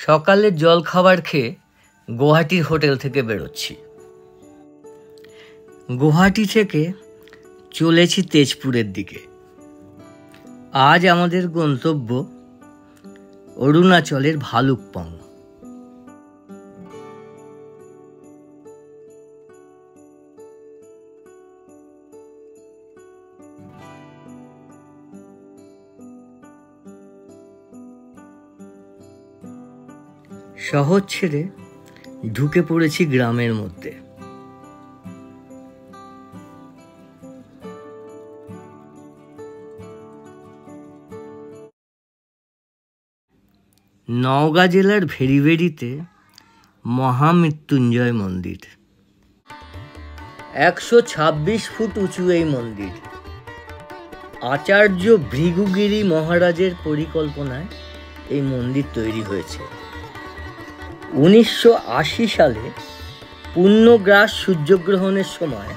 সকালে জল খাবার খেয়ে গুয়াহাটির হোটেল থেকে বেরোচ্ছি। গুয়াহাটি থেকে চলেছি তেজপুরের দিকে। আজ আমাদের গন্তব্য অরুণাচলের ভালুকপং। শহর ছেড়ে ঢুকে পড়েছি গ্রামের মধ্যে। নওগাঁ জেলার ভেরিভেরিতে মহামৃত্যুঞ্জয় মন্দির। 126 ফুট উঁচু এই মন্দির। আচার্য ভৃগুগিরি মহারাজের পরিকল্পনায় এই মন্দির তৈরি হয়েছে। 1980 সালে পূর্ণগ্রাস সূর্যগ্রহণের সময়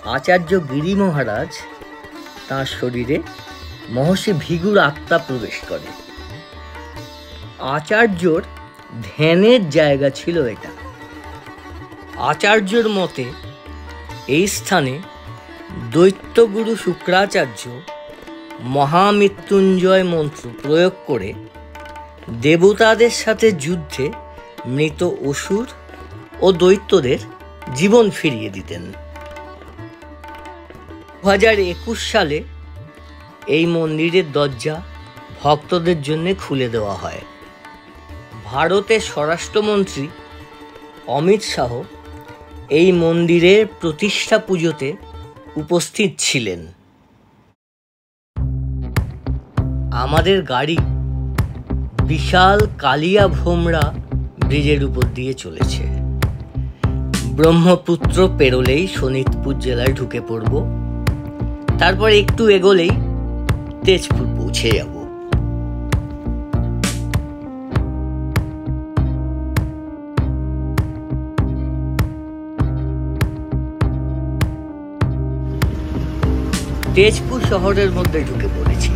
আচার্য গিরি মহারাজ তাঁর শরীরে মহর্ষি ভৃগুর আত্মা প্রবেশ করে। আচার্যর ধ্যানের জায়গা ছিল এটা। আচার্যর মতে এই স্থানে দৈত্যগুরু শুক্রাচার্য মহামৃত্যুঞ্জয় মন্ত্র প্রয়োগ করে দেবতাদের সাথে যুদ্ধে মৃত অসুর ও দৈত্যদের জীবন ফিরিয়ে দিতেন। 2021 সালে এই মন্দিরের দরজা ভক্তদের জন্য খুলে দেওয়া হয়। ভারতের স্বরাষ্ট্রমন্ত্রী অমিত শাহ এই মন্দিরের প্রতিষ্ঠা পুজোতে উপস্থিত ছিলেন। আমাদের গাড়ি বিশাল কালিয়া ভোমরা ব্রিজের উপর দিয়ে চলেছে। ব্রহ্মপুত্র পেরোলেই শোনিতপুর জেলায় ঢুকে পড়ব। তারপর একটু এগোলেই তেজপুর পৌঁছে যাব। তেজপুর শহরের মধ্যে ঢুকে পড়েছি।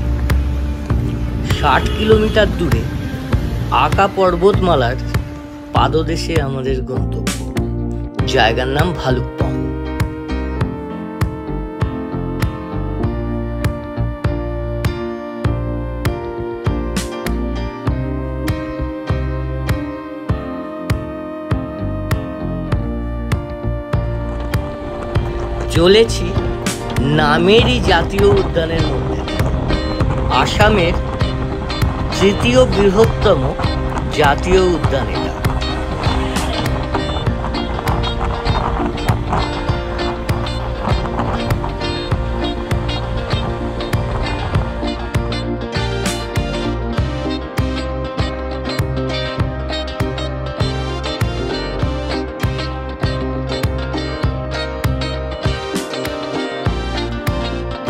60 কিলোমিটার দূরে আঁকা পর্বতমালার পাদদেশে আমাদের গন্তব্য। জায়গার নাম ভালুকপং। চলেছি নামেরি জাতীয় উদ্যানের মধ্যে। আসামের তৃতীয় বৃহত্তম জাতীয় উদ্যান এটা।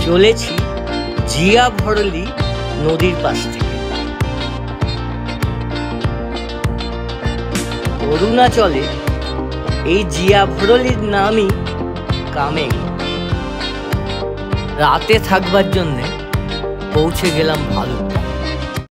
চলেছি জিয়া ভরলি নদীর পাশ থেকে। অরুণাচলে এই জিয়া ভরলির নামই কামেং। রাতে থাকবার জন্যে পৌঁছে গেলাম ভালুকপং।